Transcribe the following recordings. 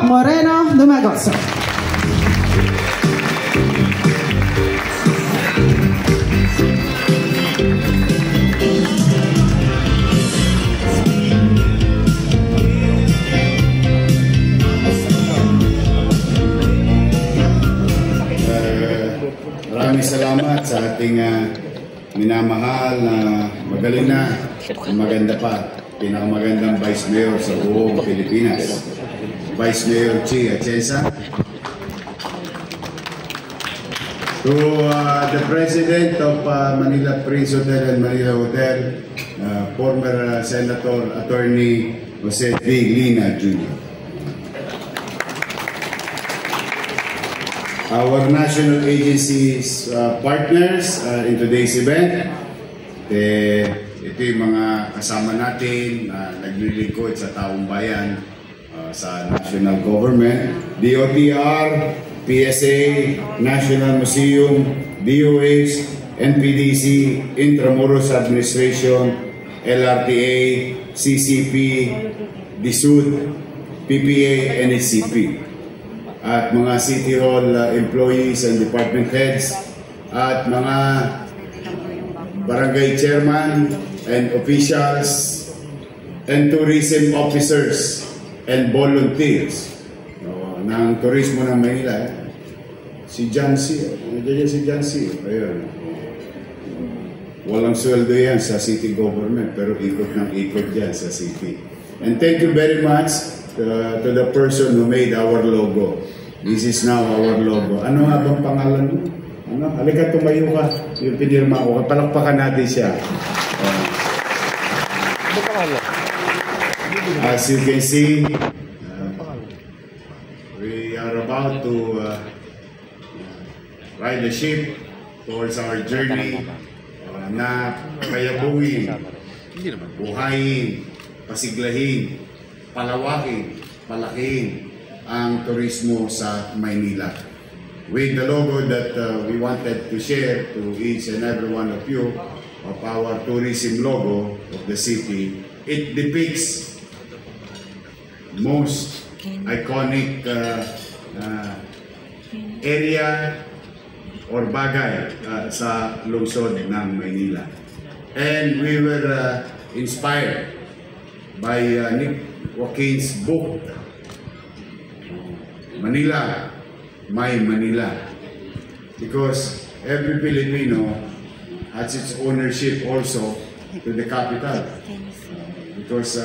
Moreno Dumagoso. Maraming salamat sa ating minamahal na magaling na, maganda pa, pinakamagandang Vice Mayor sa buong Pilipinas, Vice Mayor Chi Atienza. To the President of Manila Prince Hotel and Manila Hotel, former Senator Attorney Jose V. Lina Jr. Our national agencies partners in today's event, ito yung mga kasama natin na naglilingkod sa taong bayan sa national government, DOTR, PSA, National Museum, DOH, NPDC, Intramuros Administration, LRTA, CCP, DSUD, PPA, NHCP. At mga City Hall employees and department heads, at mga barangay chairman and officials, and tourism officers and volunteers ng turismo ng Manila. Si Jancy, nandiyan si Jancy. Ayun. Walang sweldo yan sa city government, pero ikot ng ikot yan sa city. And thank you very much to the person who made our logo. This is now our logo. Ano nga bang pangalan mo? Ano? Halika, tumayo ka. Yung pinirma ko. Palakpakan natin siya. As you can see, we are about to ride the ship towards our journey na payabungin, buhayin, pasiglahin, palawakin, palakihin ang turismo sa Maynila. With the logo that we wanted to share to each and every one of you of our tourism logo of the city, it depicts most iconic area or bagay sa lungsod ng Maynila. And we were inspired by Nick Joaquin's book, Manila, My Manila, because every Filipino has its ownership also to the capital. Because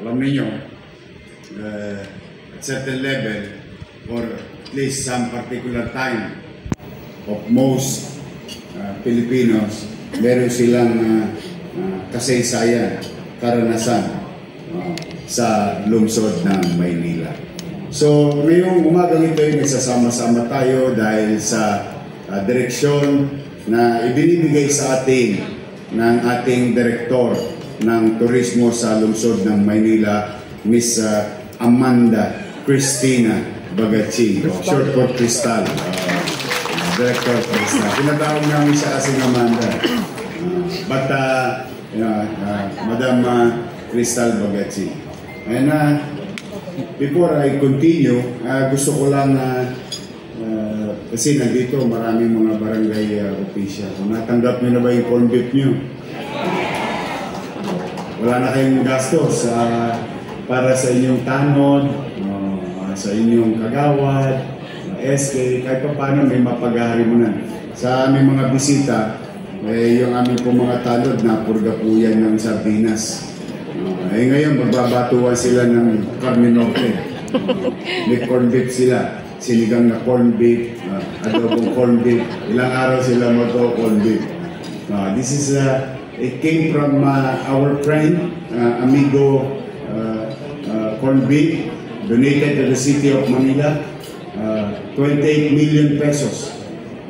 alam niyo, at certain level or at least some particular time of most Filipinos, meron silang kasaysayan, karanasan sa lungsod ng Maynila. So, ngayong umagang ito ay nagsasama-sama tayo dahil sa direksyon na ibinibigay sa atin ng ating direktor ng turismo sa lungsod ng Maynila, Miss Amanda Cristina Bagaching, short for Crystal. Director Crystal. Pinatawag namin siya kasing Amanda. But, Madam Crystal Bagaching. And before I continue, gusto ko lang kasi nandito maraming mga barangay official. Natanggap nyo na ba yung corn beef nyo? Wala na kayong gastos para sa inyong tanod, sa inyong kagawad, SK, kahit pa paano may mapag-aharimunan. Sa aming mga bisita, yung aming po mga tanod na purga po yan ng sardinas. Ngayon, magbabatuan sila ng Carne Norte. May corn beef sila. Sinigang na corn beef, adobong corn beef. Ilang araw sila mag-corn beef. This is, it came from our friend, Amigo Corn Beef, donated to the city of Manila. 28 million pesos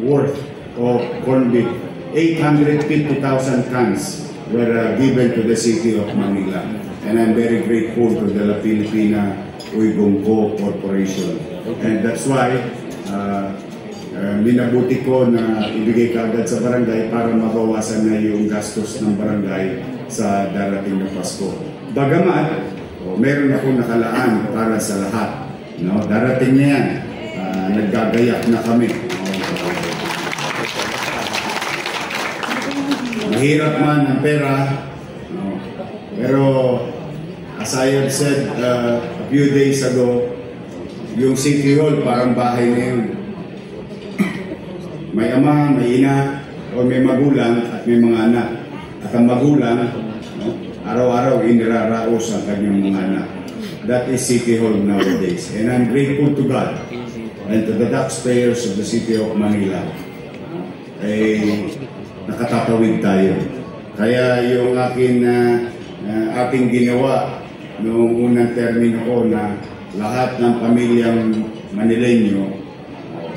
worth of corn beef. 850,000 cans were given to the city of Manila. And I'm very grateful to the La Filipina Uygongko Corporation. And that's why minabuti ko na ibigay kaagad sa barangay para mabawasan na yung gastos ng barangay sa darating na Pasko. Bagamat, meron ako nakalaan para sa lahat. No, darating na yan. Naggagayak na kami. Mahirap man ang pera, no? Pero as I have said a few days ago, yung City Hall parang bahay na yun. May ama, may ina, o may magulang at may mga anak. At ang magulang, no, araw-araw iniraraos ang kanyang mga anak. That is City Hall nowadays. And I'm grateful to God and to the taxpayers of the City of Manila. Nakatatawid tayo. Kaya yung ating ginawa noong unang termino ko na lahat ng pamilyang Manileño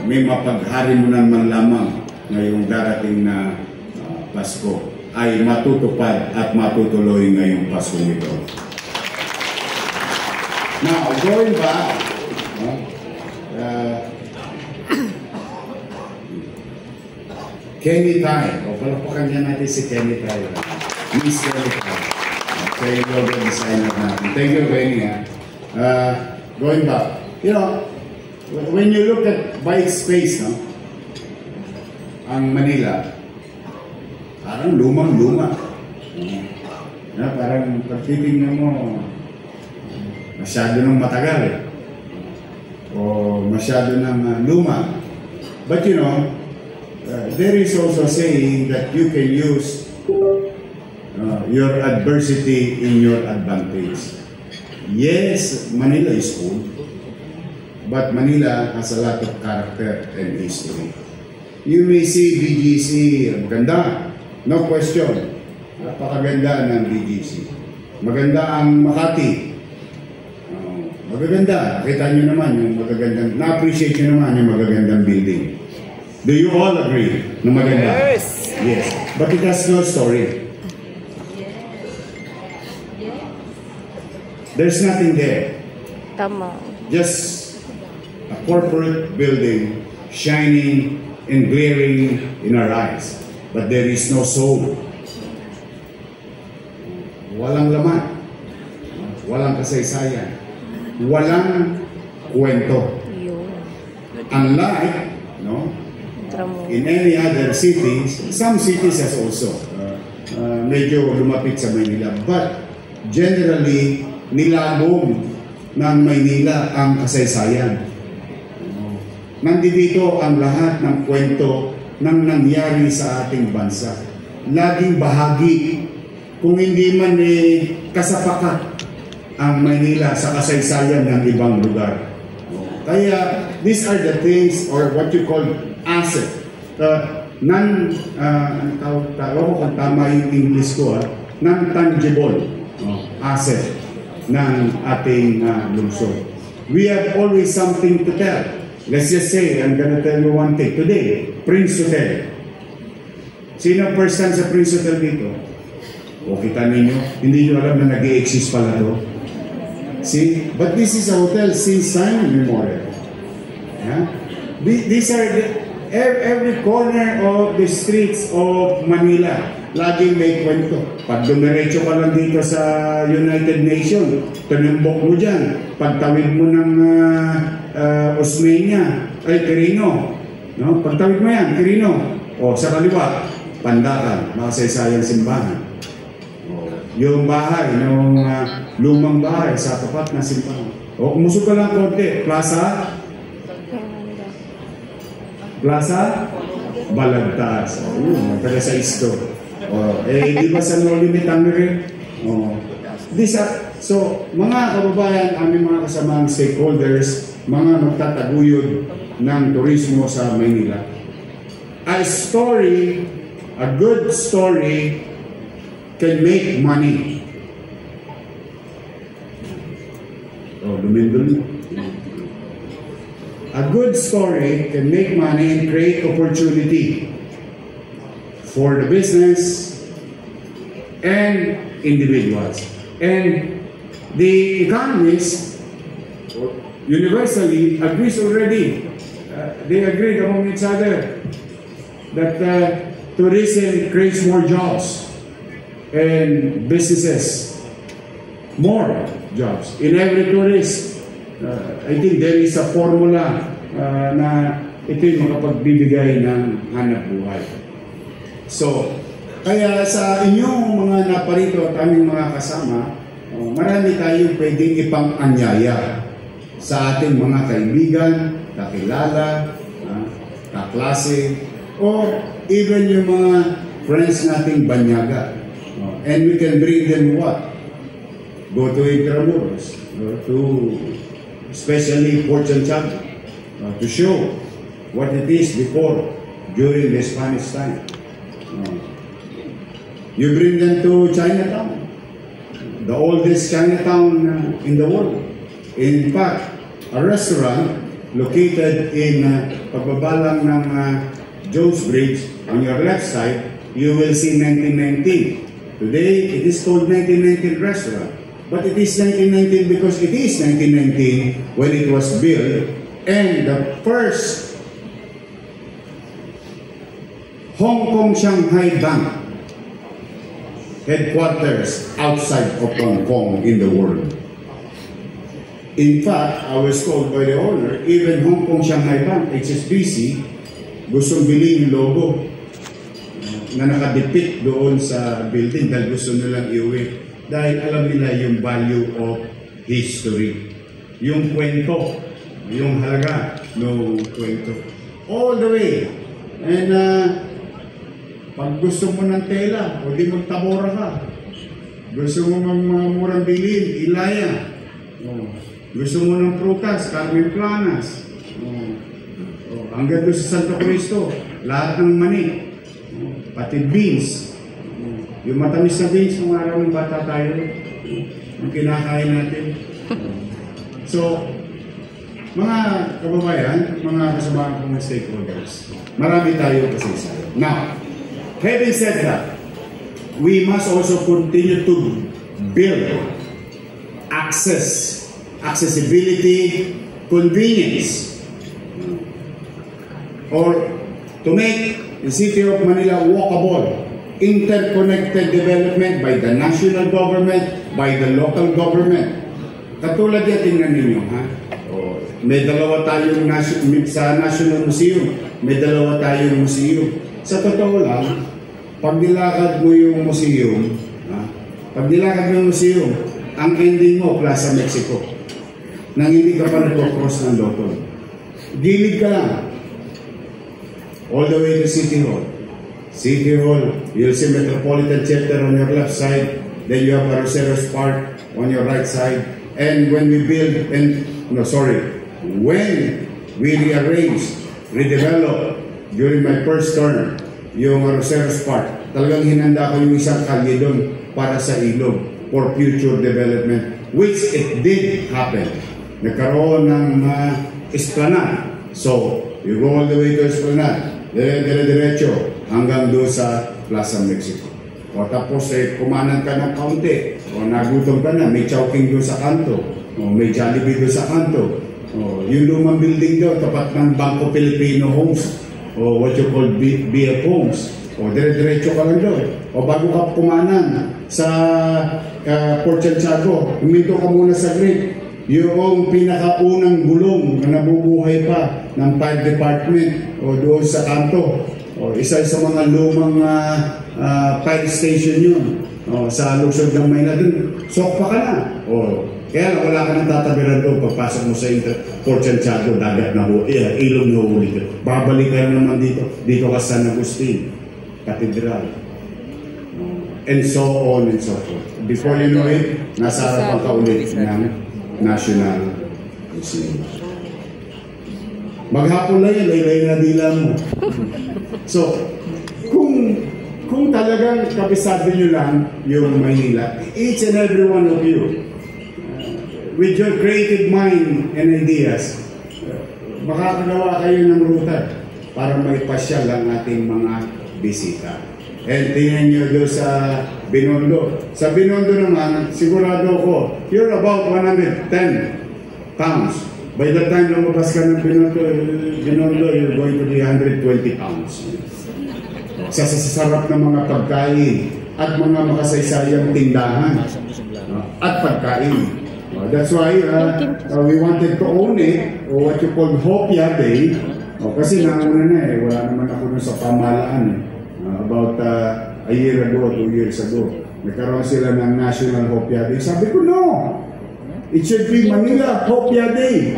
may mapagharimunan man lamang ngayong darating na Pasko ay matutupad at matutuloy ngayong Pasko nito. Now, going back, Kenny Tai. O, palapakan niya natin si Kenny Tai. Miss Kenny Tai. Kaya yung logo designer natin. Thank you, Kenny. Going back, you know, when you look at by space, no, ang Manila, parang lumang-luma. Parang pagtitingnan mo, masyado nang matagal. O masyado nang luma. But you know, there is also saying that you can use your adversity in your advantage. Yes, Manila is old, but Manila has a lot of character and history. You may see BGC, ang ganda, no question. Napakaganda ng BGC. Maganda ang Makati. Magaganda. Nakita nyo naman yung magagandang, na-appreciate nyo naman yung magagandang building. Do you all agree na maganda? Yes. Yes. But it has no story. There's nothing there. Tama. Just a corporate building shining and glaring in our eyes. But there is no soul. Walang laman. Walang kasaysayan. Walang kwento. Unlike, no, in any other cities, some cities has also medyo lumapit sa Maynila. But generally, nilagom ng Maynila ang kasaysayan. Nandito ang lahat ng kwento ng nangyari sa ating bansa. Laging bahagi, kung hindi man kasapakat ang Maynila sa kasaysayan ng ibang lugar. Kaya, these are the things, or what you call asset. Tawag ko kung tama yung English ko, non-tangible asset ng ating lungsod. We have always something to tell. Let's just say, I'm gonna tell you one thing. Today, Prince Hotel. Sino first time sa Prince Hotel dito? O kita ninyo, hindi nyo alam na nag-i-exist pala to. See? But this is a hotel since time immemorial. Yeah? These are every corner of the streets of Manila. Laging may kwento. Pag dumiretso ka lang dito sa United Nations, tanumbok mo dyan. Pagtawid mo ng Osmeña, ay Quirino. No? Pagtawid mo yan, Quirino. O sa kaliwa, Pandakan, makasaysayang simbahan. Yung bahay, yung lumang bahay sa tapat na simbahan. O umusok ka lang konti, Plaza Balagtas. Taga sa isto. Di ba sa No Limit Angre? So, mga kababayan, aming mga kasamang stakeholders, mga magtataguyod ng turismo sa Maynila. A good story can make money. Lumindol. A good story can make money and create opportunity for the business and individuals. And the economists universally agrees already. They agreed among each other that tourism creates more jobs and businesses more jobs. In every tourist, I think there is a formula na ito yung makapagbibigay ng hanap buhay. So, kaya sa inyong mga naparito at aming mga kasama, marami tayong pwedeng ipang-anyaya sa ating mga kaibigan, kakilala, kaklase, or even yung mga friends nating banyaga. And we can bring them what? Go to Intramuros, to especially Port Santiago, to show what it is before, during the Spanish time. You bring them to Chinatown, the oldest Chinatown in the world. In fact, a restaurant located in pagbabalang ng Jones Bridge, on your left side, you will see 1919. Today, it is called 1919 restaurant. But it is 1919 because it is 1919 when it was built, and the first Hong Kong Shanghai Bank headquarters outside of Hong Kong in the world. In fact, I was told by the owner, even Hong Kong Shanghai Bank, HSBC, gustong bilhin yung logo na nakadepict doon sa building dahil gusto nilang iuwi. Dahil alam nila yung value of history. Yung kwento, yung halaga ng kwento. All the way. And pag gusto mo ng tela, o di magtabora ka. Gusto mo mga murang bilhin, Ilaya. Gusto mo ng prutas, Carmen Planas. Hanggang doon sa Santo Cristo, lahat ng mani. Pati beans. Yung matamis na beans, nung araw ng bata tayo, yung kinakain natin. So, mga kababayan, mga kasama kong stakeholders, marami tayo kasi. Now, having said that, we must also continue to build accessibility, convenience, or to make the city of Manila walkable, interconnected development by the national government, by the local government. Katulad yan, tingnan ninyo, ha? May dalawa tayong sa National Museum, may dalawa tayong museum. Sa totoo lang, pag nilakad mo yung museum, pag nilakad mo yung museum, ang ending mo, Plaza Mexico. Nang hindi ka pa nag-cross ng Lotol. Gilid ka lang. All the way to City Hall. City Hall, you'll see Metropolitan Theater on your left side. Then you have Arroceros Park on your right side. And when we build, when we redevelop during my first term, yung Arroceros Park, talagang hinanda ko yung isang kalye doon para sa ilog for future development, which it did happen. Nagkaroon ng esplanade. So, you go all the way to esplanade, dire-diretso, hanggang doon sa Plaza Mexico. O tapos kumanan ka ng kaunti, o nagutom ka na, may chowking doon sa kanto, o may Jollibee doon sa kanto, o yung lumang building doon, tapat ng Bangko Filipino Homes, o what you call BF Homes, o dire-diretso ka lang doon. O bago ka kumanan sa Port Santiago, huminto ka muna sa grid, yung pinakaunang gulong na nabubuhay pa ng fire department o doon sa kanto. O, isa sa mga lumang fire station yun sa lungsod ng Maynila. Dun, sokpa ka na. O, kaya lang wala ka nang tatabiran doon pagpasok mo sa Port Santiago, dagat na ilog na huli ka. Babalik ka naman dito. Dito ka sa San Agustin, Cathedral. And so on and so forth. Before you know it, nasa harapan ka ulit ng National Museum. Maghapon lang yan, laylay na dila mo. So, kung talagang kabisado nyo lang yung Maynila, each and every one of you, with your creative mind and ideas, makakagawa kayo ng ruta para maipasyal ang ating mga bisita. And tingnan nyo doon sa Binondo. Sa Binondo naman, sigurado ko, you're about 110 pounds. By the time lumabas ka ng Binondo, you're going to be 120 pounds. Sa sarap ng mga pagkain at mga makasaysayang tindahan at pagkain. That's why we wanted to own it, or what you call Hopia Day. Kasi nauna na wala naman ako nun sa pamahalaan about a year ago, 2 years ago. Nagkaroon sila ng National Hopia Day. Sabi ko, no! It should be Manila Hopia Day.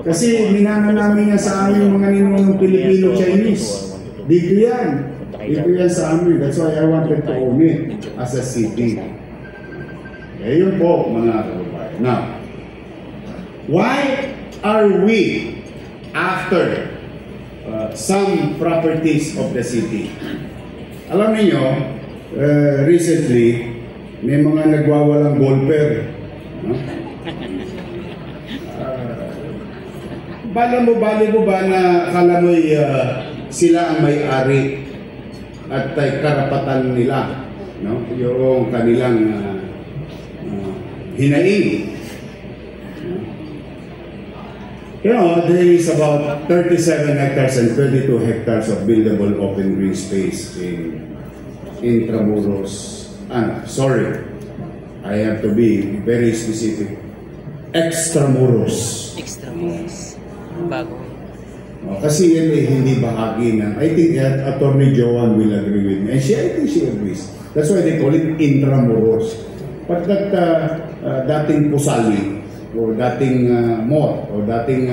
Kasi minana namin yan sa aming mga ninunong Pilipino-Chinese. Dito yan. Dito yan sa amin. That's why I wanted to own it as a city. Eh, yun po, mga kababayan. Now, why are we after some properties of the city? Alam niyo, recently, may mga nagwawalang golfer. No? Bali mo ba na akala mo'y sila ang may-ari at karapatan nila, no? Yung kanilang hinaing. You know, there is about 37 hectares and 22 hectares of buildable open green space in Intramuros. Sorry, I have to be very specific. Extramuros. Extramuros. Bago. Kasi yan ay hindi bahagi ng, I think Attorney Joan will agree with me. And I think she agrees. That's why they call it Intramuros. But that dating Pusali, o dating Mor, o dating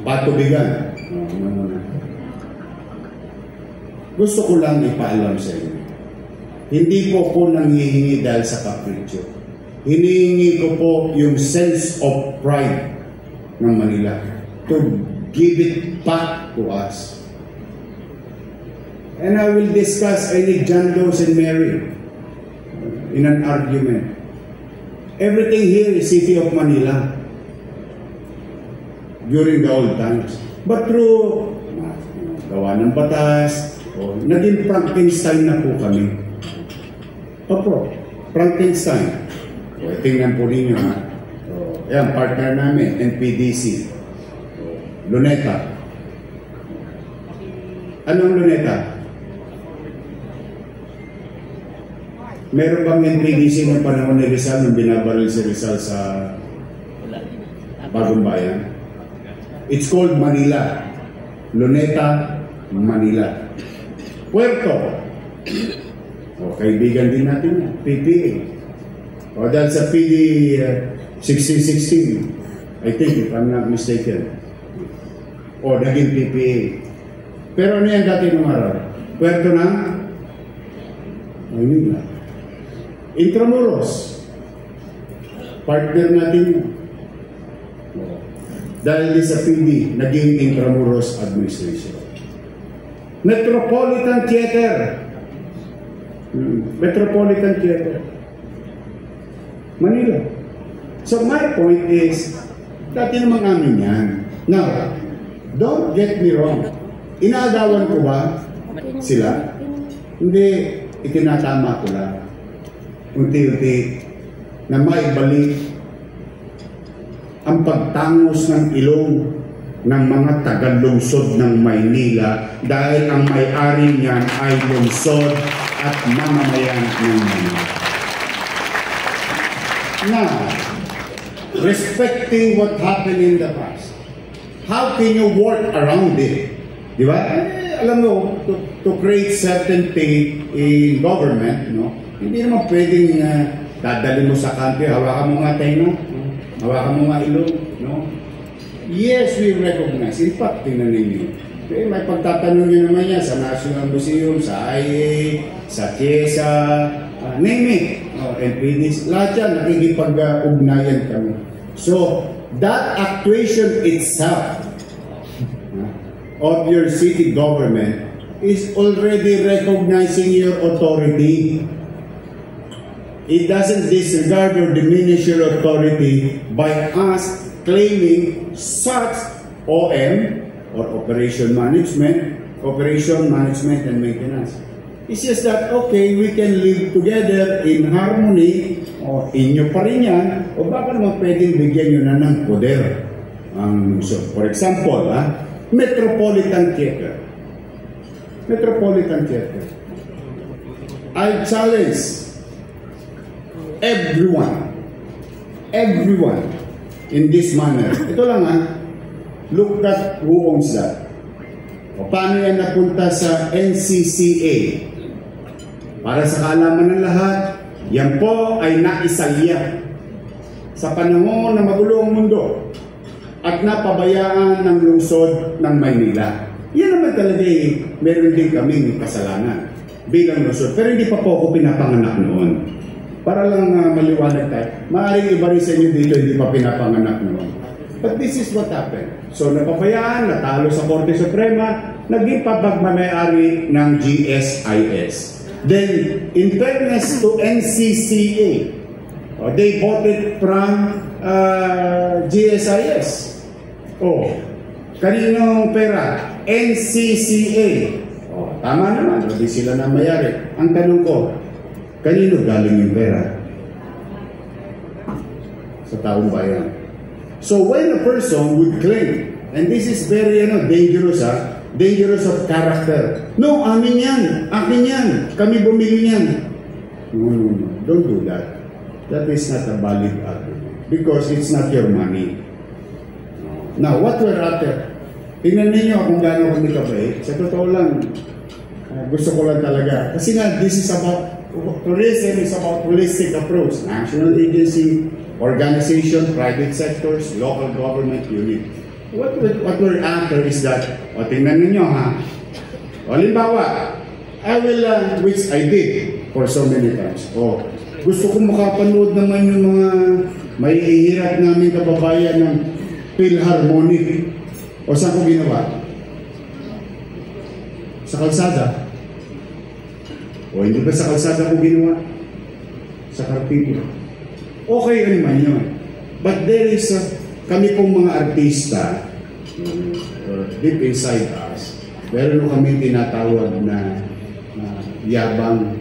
Patubigan. Gusto ko lang ipaalam sa inyo. Hindi po ako nanghihingi dahil sa kapritsyo. Hinihingi ko po yung sense of pride ng Manila to give it back to us. And I will discuss any John Doe and Mary in an argument. Everything here is City of Manila during the old times. But through gawa ng batas, naging Frankenstein na po kami. Opo, Frankenstein. Tingnan po ninyo ha. Yan, partner namin, NPDC. Luneta. Anong Luneta? Meron bang NPDC ng panahon ni Rizal nung binabaril si Rizal sa Bagong Bayan? It's called Manila. Luneta, Manila. Puerto. Kaibigan din natin yan. PPA. Dahil sa PD 1616, I think, if I'm not mistaken. Naging PPA. Pero ano yan dati ng araw? Puerto na? Manila. Intramuros. Partner natin yun. Dahil sa PD, naging Intramuros Administration. Metropolitan Theater. Metropolitan Theater. Manila. So my point is, dati naman namin yan. Now, don't get me wrong. Inaagawan ko ba sila? Hindi, itinatama ko lang. Unti-unti na maibalik ang pagtangos ng ilong ng mga taga-lungsod ng Maynila dahil ang may-ari niyan ay lungsod at mamamayan ng Manila. Now, respecting what happened in the past, how can you work around it? Di ba? Alam mo, to create certainty in government, no? Hindi naman pwedeng dadali mo sa country, hawakan mo nga tenga, hawakan mo nga ilong, no? Yes, we recognize. In fact, tingnan ninyo. Okay, may pagtatanong nyo naman yan sa National Museum, sa IA, sa CHESA, name it. NPDs, lahat yan, nakikipag-ugnayan kami. So, that actuation itself of your city government is already recognizing your authority. It doesn't disregard or diminish your authority by us claiming such OM or operation management and maintenance. It's just that, okay, we can live together in harmony, o inyo pa rin yan, o baka naman pwedeng bigyan nyo na ng poder ang lungsod. For example, Metropolitan Theater. Metropolitan Theater. I challenge everyone everyone in this manner. Ito lang look at who owns that. O paano yan napunta sa NCCA? Para sa kaalaman ng lahat, yan po ay naisalya sa panahon na magulo ang mundo at napabayaan ng lungsod ng Maynila. Yan naman talaga meron din kaming kasalanan bilang lungsod. Pero hindi pa po ako pinapanganak noon. Para lang maliwanag tayo. Maaaring iba rin sa inyo dito hindi pa pinapanganak noon. But this is what happened. So napabayaan, natalo sa Korte Suprema, naging pagmamayari ng GSIS. Then, in fairness to NCCA, they bought it from GSIS. Kaninong pera? NCCA. Tama naman, hindi sila na mayari. Ang tanong ko, kanino galing yung pera? Sa taong bayan. So when a person would claim, and this is very dangerous dangerous of character. No, amin yan, akin yan, kami bumili yan. No, don't do that. That is not a valid argument because it's not your money. Now, what we're after, tingnan ninyo kung gaano kami kabait. Sa totoo lang, gusto ko lang talaga. Kasi nga, this is about, tourism is about holistic approach. National agency, organization, private sectors, local government unit. What we're after is that, tingnan ninyo halimbawa, I will, which I did for so many times. Gusto ko makapanood naman yung mga may ihirap namin kababayan ng Philharmonic. Saan ko ginawa? Sa kalsada. Hindi ba sa kalsada ko ginawa? Sa Carpino. Okay naman yun. But there is kami pong mga artista deep inside us. Meron kami tinatawag na yabang.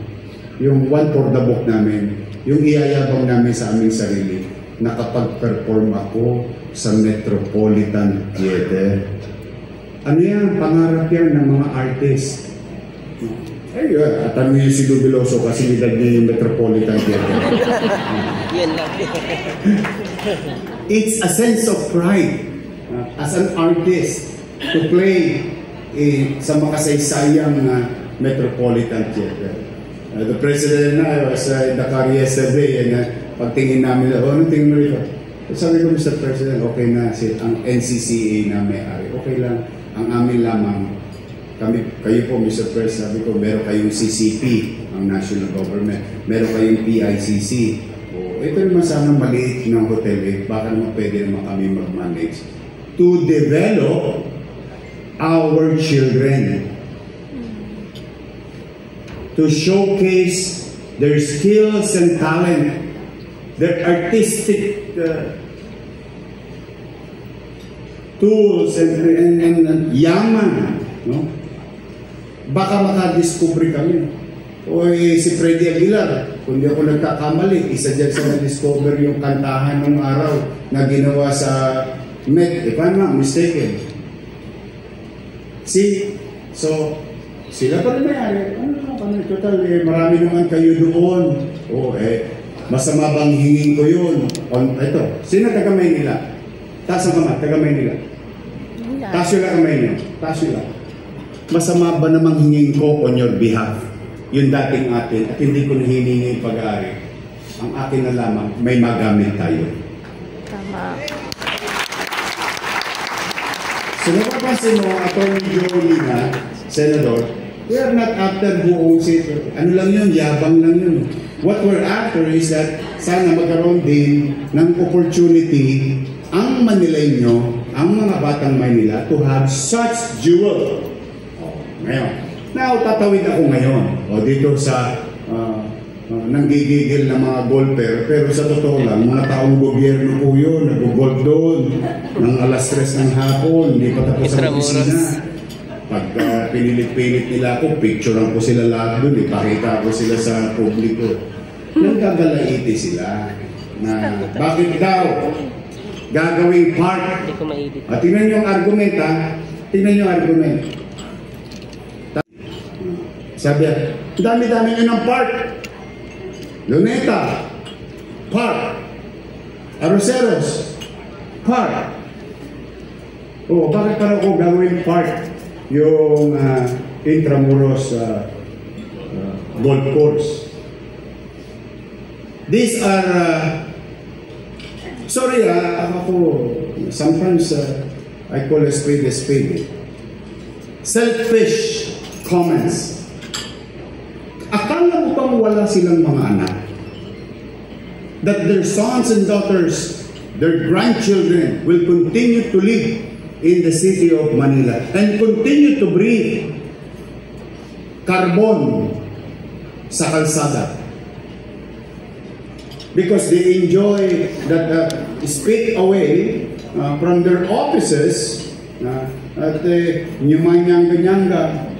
Yung one for the book namin, yung iyayabang namin sa aming sarili, nakapag-perform ako sa Metropolitan Theater. Ano yan? Pangarap yan ng mga artist. At ano yung si Dubiloso kasi nidad niya yung Metropolitan Theater. It's a sense of pride as an artist to play sa makasaysayang Metropolitan Theater. The President and I was in the car yesterday and pagtingin namin, anong tingin mo rito? Sabi ko, Mr. President, okay na ang NCCA na may-ari. Okay lang. Ang amin lamang, kayo po, Mr. President, sabi ko, meron kayong CCP, ang national government. Meron kayong PICC. Ito naman sana maliit ng hotel, baka naman pwede naman kami mag-manage to develop our children, to showcase their skills and talent, their artistic tools and yaman. No? Baka makadiscover kami. Si Freddy Aguilar, kung di ako nagkakamali, isa dyan sa na-discover yung kantahan ng araw na ginawa sa Met, if I'm not mistaken. So, sila pa rin mayari. Total, marami naman kayo doon. Masama bang hingin ko yun? Ito, sino taga Maynila? Taas ang kamay, taga Maynila. Taas yung kamay niyo. Taas yung masama ba namang hingin ko on your behalf? Yung dating atin, at hindi ko nahihingi yung pag-aari. Ang akin na lamang, may magamit tayo. Tama. So napapansin mo, Atty. Joe Lina, Senador, we are not after who owns it. Ano lang yun, yabang lang yun. What we're after is that sana magkaroon din ng opportunity ang Manileño, ang mga batang Maynila to have such jewel. Ngayon, tatawid ako ngayon dito sa nanggigigil na mga golfer, pero sa totoo lang, mga taong gobyerno po yun, nag-golf doon ng alas 3 ng hapon, hindi pa tapos ang opisina. Pag pinilit-pilit nila ako, picturean ko sila lahat doon, ipakita ko sila sa publiko. Nagkagalaiti sila na bakit daw gagawing park. Tingnan yung argument tingnan yung argument. Sabi, dami-dami nyo ng park. Luneta, park. Arroceros, park. Oh, bakit para ko gawin park yung Intramuros golf course? These are, sorry ako, sometimes I call a spade. Selfish comments. Akala mo bang wala silang mga anak? That their sons and daughters, their grandchildren will continue to live in the city of Manila and continue to breathe carbon sa kalsada. Because they enjoy that speak away from their offices at the nyumanyanga-nyanga.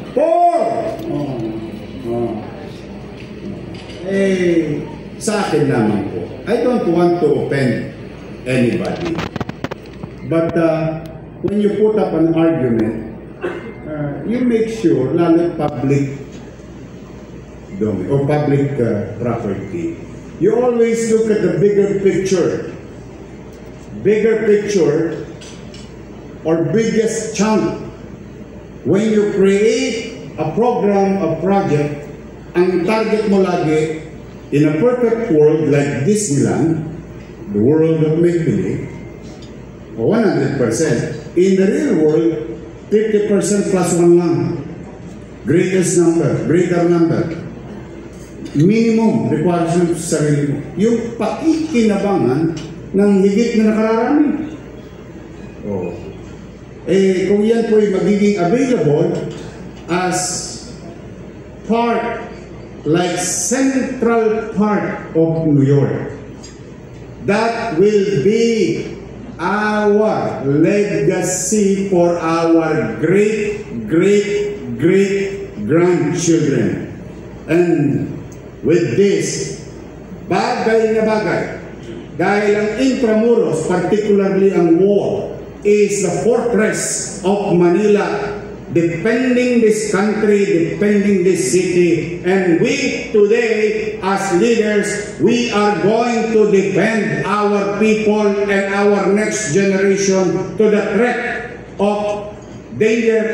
Sa akin lamang po. I don't want to offend anybody. But when you put up an argument, you make sure, lalo public domain or public property, you always look at the bigger picture. Bigger picture or biggest chunk. When you create a program, a project, ang target mo lagi, in a perfect world like Disneyland, the world of make-believe, 100%. In the real world, 50% plus 1 lang. Greatest number, greater number. Minimum requirement sa sarili mo. Yung pakikinabangan ng higit na nakararami. Kung yan po ay magiging available as part, like Central Park of New York, that will be our legacy for our great-grandchildren. And with this, bagay na bagay, dahil ang Intramuros, particularly ang wall, is the fortress of Manila, defending this country, defending this city. And we today, as leaders, we are going to defend our people and our next generation to the threat of danger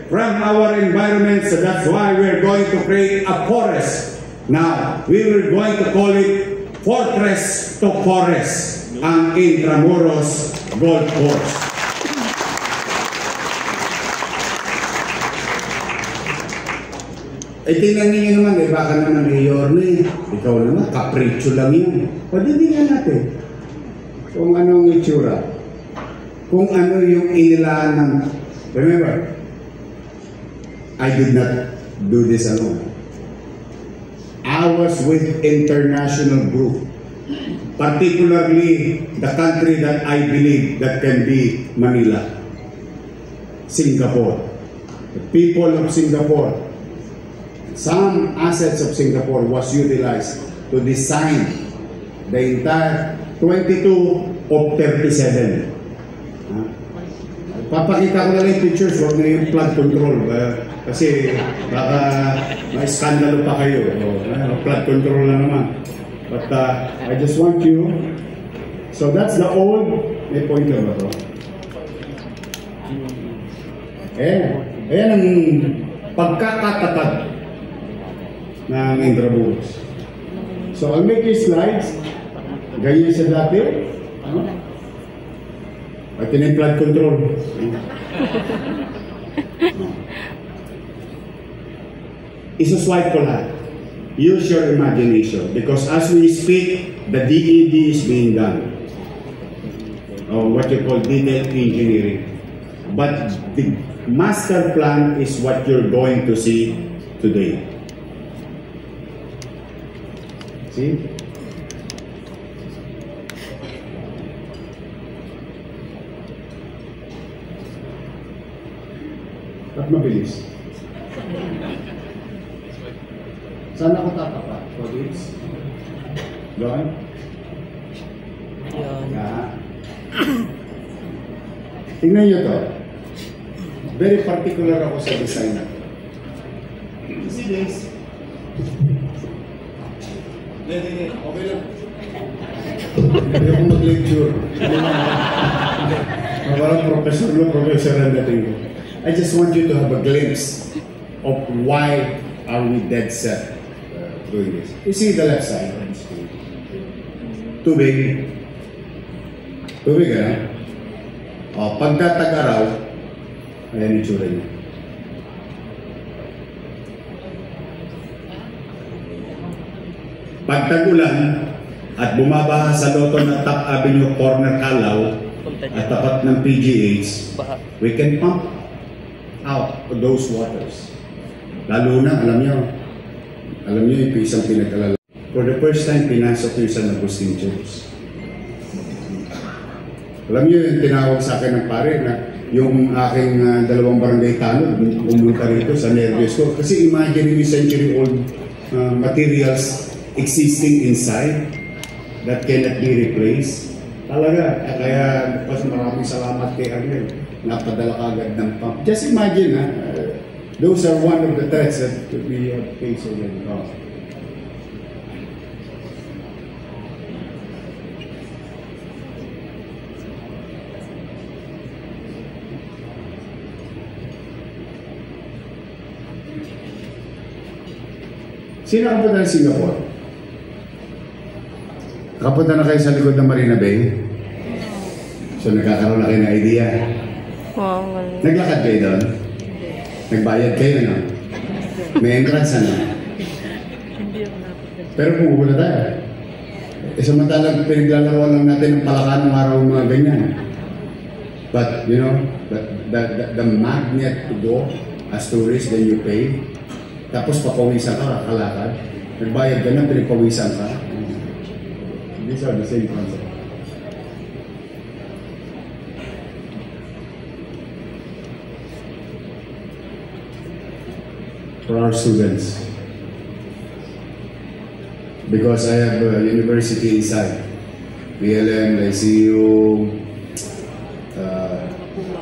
from our environment. So that's why we're going to create a forest. Now, we were going to call it Fortress to Forest, ang Intramuros Golf Course. Tingnan niyo naman, baka naman mayor na ikaw naman, kapritsyo lang yun. Pagdidigan natin kung anong itsura, kung ano yung inilaan ng, remember, I did not do this alone. I was with international group, particularly the country that I believe that can be Manila, Singapore. The people of Singapore, some assets of Singapore was utilized to design the entire 22 of 37. Papakita ko na lang yung pictures, huwag na yung flood control. Kasi baka may skandalo pa kayo. Flood control na naman. But I just want you, so that's the old, may pointer ba ito? Ayan ang pagkakatatag ng Intramuros. So I'll make these slides. Ganyan sa dati. At yun yung flood control. Isuswipe ko lahat. Use your imagination. Because as we speak, the DED is being done. Or what you call detailed engineering. But the master plan is what you're going to see today. See? At mabilis. Saan ako tatapa? Colleagues? Doon? Tingnan nyo to. Very particular ako sa design na to. See this? Okay lang. Hindi ako mag-lecture. Parang professor ang dating ko. I just want you to have a glimpse of why are we dead set doing this. You see the left side of the screen. Tubig. Tubig, O, pagkatag-araw, ayan yung tsura niya. Pag tag-ulan at bumabaha sa loto ng Top Avenue Corner Calao at tapat ng PGH, we can pump out those waters. Lalo na, alam niyo yung isang pinag-alala. For the first time, pinasok yung San Agustin Church. Alam niyo yung tinawag sa akin ng pare na yung aking dalawang barangay tanod, pumunta rito sa nervyos ko. Kasi imagine yung century-old materials existing inside that cannot be replaced. Talaga, kaya mas maraming salamat kay Arnel. Napadala ka agad ng pump. Just imagine, those are one of the threats that we have faced already. Sino nakapunta ng Singapore? Nakapunta na kayo sa likod ng Marina Bay? So nagkakaroon na kayo ng idea. Naglakad kayo doon? Nagbayad kayo, no? May entrance, ano? Pero pupunta tayo. Samantalang pinaglalaroan lang natin ng Palakan ng araw mga ganyan. But, you know, the magnet to go as tourist, then you pay. Tapos papawisan ka, kakalakad. Nagbayad ka na, pinapawisan ka. These are the same concept. For our students. Because I have a university inside. BLM, ICU,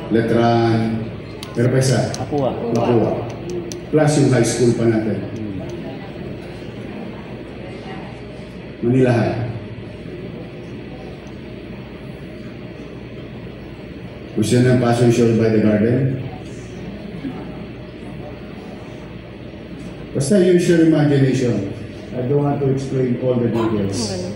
Letran, pero pa isa? Mapua. Plus yung high school pa natin. Manila High. Gusto nyo ng passion show by the garden? Basta use your imagination. I don't want to explain all the details.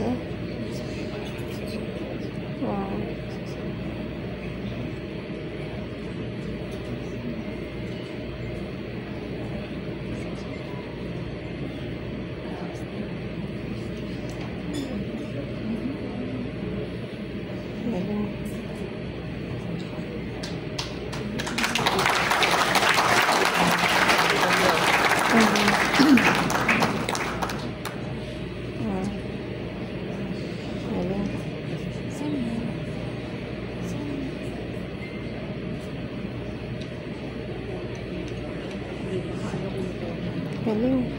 Galing.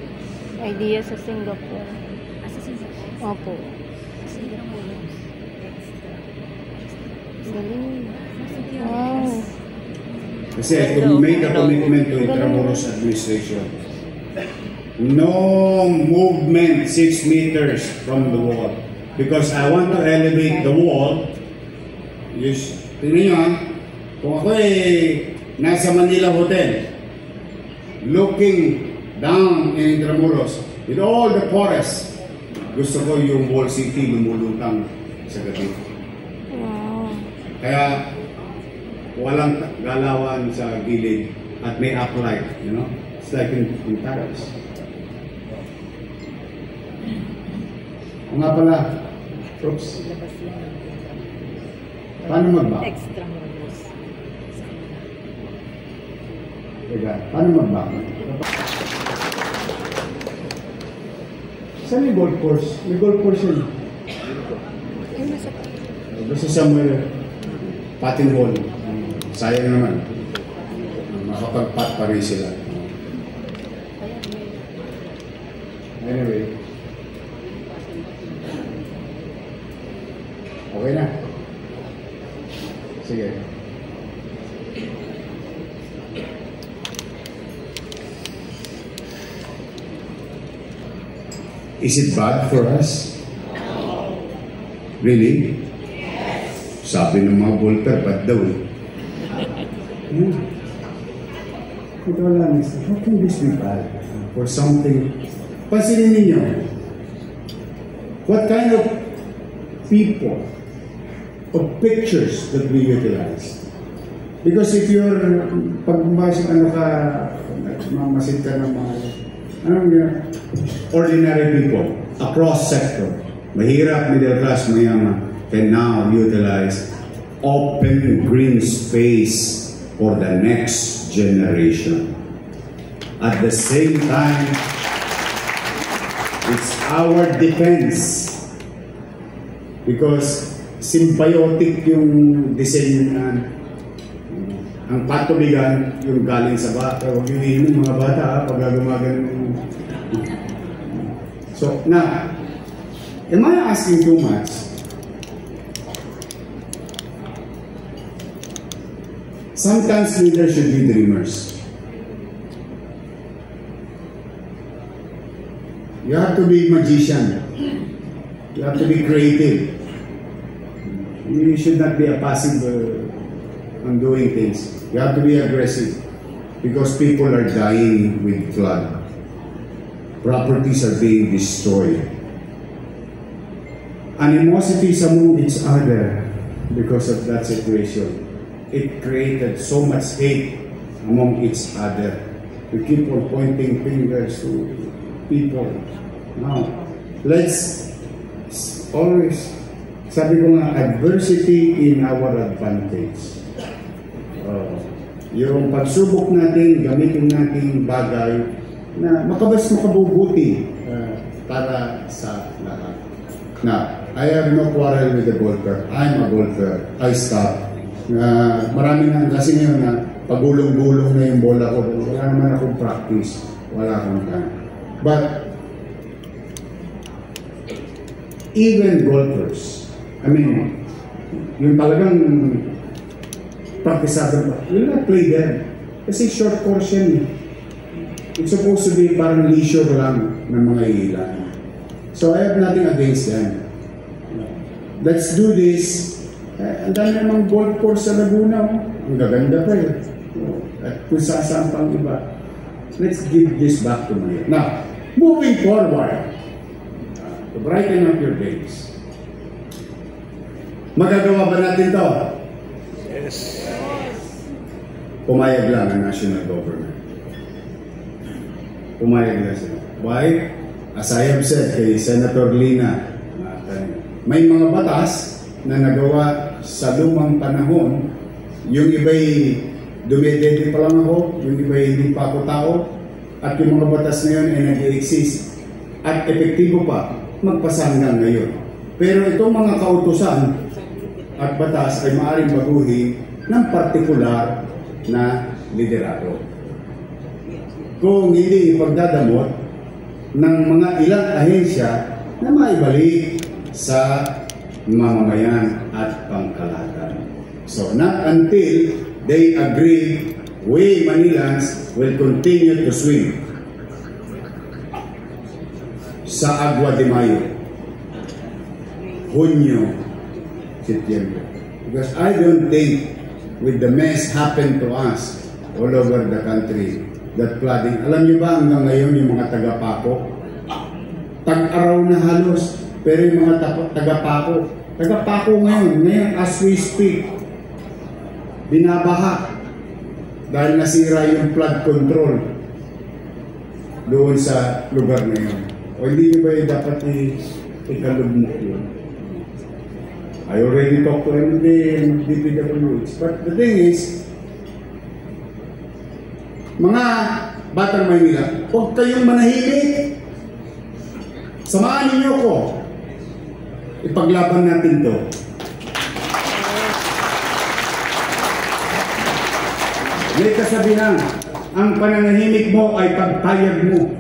Idea sa Singapore. Sa Singapore? Opo. Singapore. Galing. Wow. Kasi we made a commitment to Intramuros administration. No movement 6 meters from the wall. Because I want to elevate the wall. Tingnan nyo kung ako nasa Manila Hotel, looking down in Intramuros, with all the forests, gusto ko yung wall city lumulutang sa gabi. Wow. Kaya walang galawan sa gilid at may uplight, you know? It's like in Paris. O nga pala, oops. Paano mag-back? Extramuros. Teka, paano mag-back? Saan yung golf course? May golf course yun. Basta somewhere, patting hole. Sayang naman. Makapag-pat pa rin sila. Anyway. Okay na. Sige. Is it bad for us? Really? Sabi ng mga Voltaire, bad daw eh. Yeah. Ito lang, how can this be bad? For something, pansinin ninyo, what kind of people, of pictures that we utilize? Because if you're, pag mamasid ka ng mga, ordinary people, across sector, mahirap, middle class, mayaman, can now utilize open green space for the next generation. At the same time, it's our defense because symbiotic yung design na ang patubigan yung galing sa bata. Huwag yung inom mga bata pag gumagano. So, now, am I asking too much? Sometimes leaders should be dreamers. You have to be magician. You have to be creative. You should not be a passive on doing things. You have to be aggressive because people are dying with flood. Properties are being destroyed. Animosities among each other because of that situation. It created so much hate among each other. We keep on pointing fingers to people. Now, let's always, sabi ko nga, adversity in our advantage. Yung pagsubok natin, gamitin natin bagay na makabubuti para sa lahat. Now, I have no quarrel with the golfer. I'm a golfer. I stop. Marami na kasi ngayon na pagulong-gulong na yung bola ko. Wala naman akong practice. Wala akong time. But even golfers, I mean, yung talagang praktisado pa, will not play there. Kasi short course yan. It's supposed to be parang leisure lang ng mga ilan. So I have nothing against them. Let's do this. Ang dami namang golf course sa Laguna. Ang gaganda pa yun. At kung saan pang iba. Let's give this back to Manila. Now, moving forward, to brighten up your days. Magagawa ba natin to? Yes. Pumayag lang ang national government. Pumayag lang sila. Why? As I have said kay Senator Lina, may mga batas na nagawa sa lumang panahon. Yung iba'y dumedede pa lang ako, yung iba'y hindi pa ako tao, at yung mga batas na yun ay nag-exist at epektibo pa magpasa hanggang ngayon. Pero itong mga kautusan at batas ay maaaring baguhin ng partikular na liderato. Kung hindi ipagdadamot ng mga ilang ahensya na maibalik sa mamamayan at pangkalahatan. So, not until they agree, we Manilans will continue to swim sa Agua de Mayo, Hunyo, September. Because I don't think with the mess happened to us all over the country, that flooding. Alam niyo ba hanggang ngayon yung mga taga-Paco? Tag-araw na halos, pero yung mga taga-Paco ngayon as we speak, binabaha dahil nasira yung flood control doon sa lugar na yun. O hindi nyo ba dapat ikalugmok yun? I already talked to DPWH. But the thing is, mga Batang Maynila, huwag kayong manahimik. Samahan ninyo ko. Ipaglaban natin to. May kasabihan, ang pananahimik mo ay pagpayag mo.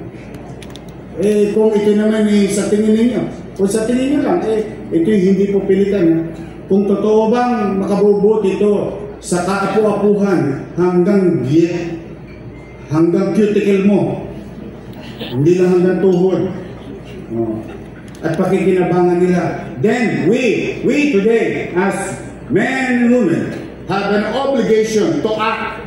Kung ito naman sa tingin ninyo, kung sa tingin nyo lang, ito hindi po pilitan. Kung totoo bang makabubuti ito sa kaapu-apuhan hanggang cuticle mo, hindi lang hanggang tuhod. at pakikinabangan nila. Then we today as men and women have an obligation to act.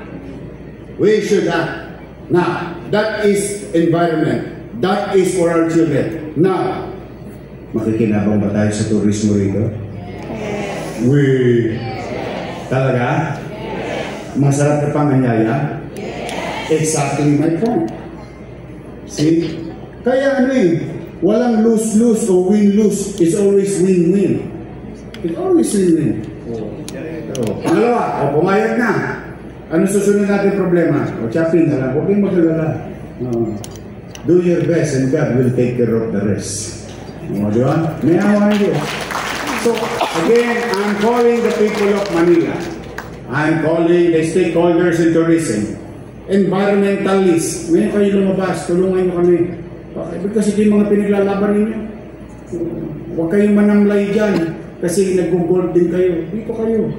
We should act. Now, that is environment. That is for our children. Now, makikinabang ba tayo sa turismo rito? Talaga? Masarap na panganyaya? Exactly my point. See? Kaya walang lose-lose o win-lose. It's always win-win. It's always win-win. Pangalawa, pumayag na. Ano susunod natin problema? Chopping na lang. Huwag kayong mag-alala. Do your best and God will take care of the rest. Di ba? May awa niyo. So, again, I'm calling the people of Manila. I'm calling the stakeholders in tourism. Environmentalists. Ngayon kayo lumabas, tulungan nyo kami. Because ito yung mga pinaglalaban ninyo. Huwag kayong manamlay dyan. Kasi nag-gold din kayo. Dito kayo.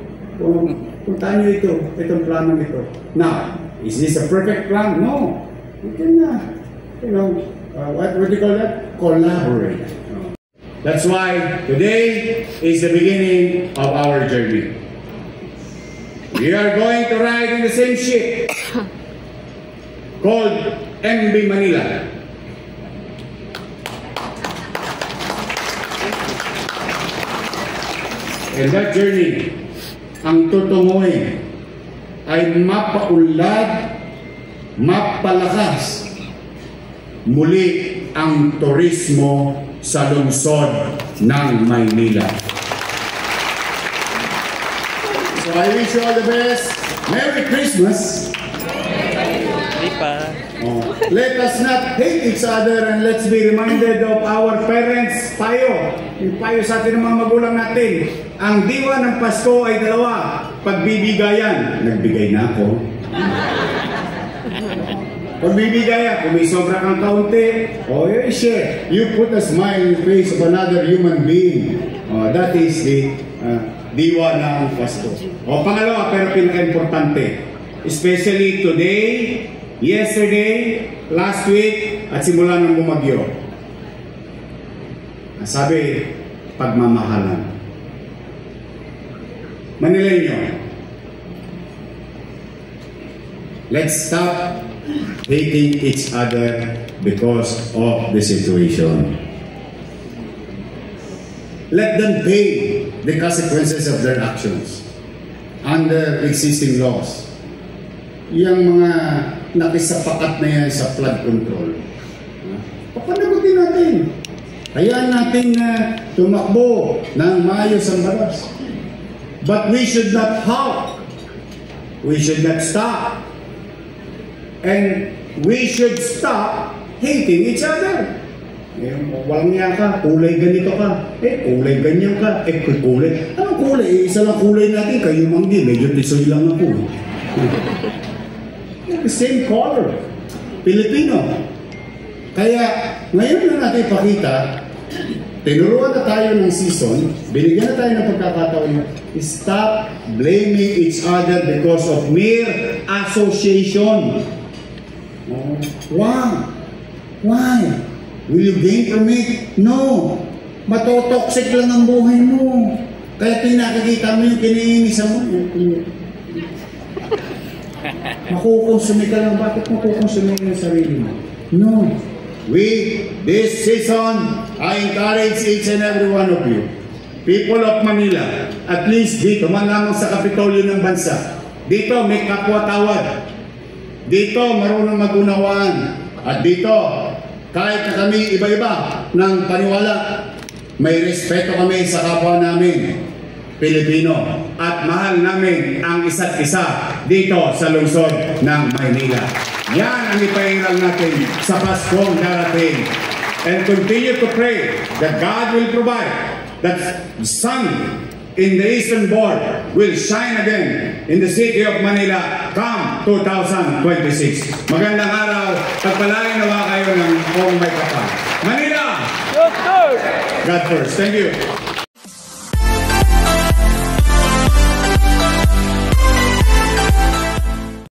Puntaan nyo ito. Itong plano nito. Now, is this a perfect plan? No. You can what do you call that? Collaborate. That's why today is the beginning of our journey. We are going to ride in the same ship called MB Manila. And that journey, ang tutunguhin ay mapaunlad, mapalakas muli ang turismo sa lungsod ng Maynila. So I wish you all the best. Merry Christmas! Hindi pa. Let us not hate each other and let's be reminded of our parents' payo. Yung payo sa atin ng mga magulang natin. Ang diwa ng Pasko ay dalawa. Pagbibigayan. Nagbigay na ako. Pagbibigay, kung may sobra kang kaunti, share. You put a smile in the face of another human being. That is the diwa ng Pasko. Pangalawa, pero pinaka-importante. Especially today, yesterday, last week, at simula ng bumagyo. Sabi, pagmamahalan. Manileño, let's stop hating each other because of the situation. Let them pay the consequences of their actions under existing laws. Yung mga nakisapakat na yan sa flood control, papanagutin natin. Hayaan natin na tumakbo ng maayos ang batas. But we should not halt. We should not stop. And we should stop hating each other. Walang niya ka, kulay ganito ka. Kulay ganyan ka. Kulay. Anong kulay? Isa lang kulay natin. Kayo manggi. Medyo tisoy lang ako. The same color. Pilipino. Kaya, ngayon na natin ipakita, tinuruan na tayo ng season, binigyan na tayo ng pagkakataon, stop blaming each other because of mere association. Why? Will you gain from it? No. Matotoxic lang ang buhay mo. Kaya pinakikita mo yung kiniinisa mo. Makukonsumi ka lang. Bakit makukonsumi yung sarili mo? No. This season, I encourage each and every one of you, people of Manila, at least dito, man lamang sa Kapitolyo ng bansa, dito may kapwa-tawad. Dito, marunong mag-unawaan. At dito, kahit na kami iba-iba ng paniwala, may respeto kami sa kapwa namin, Pilipino. At mahal namin ang isa't isa dito sa lungsod ng Maynila. Yan ang ipahiral natin sa Paskong darating. And continue to pray that God will provide, that the sun in the eastern border will shine again in the city of Manila come 2026. Magandang araw. Pagpalain nawa kayo ng may kapal. Manila! God first. Thank you.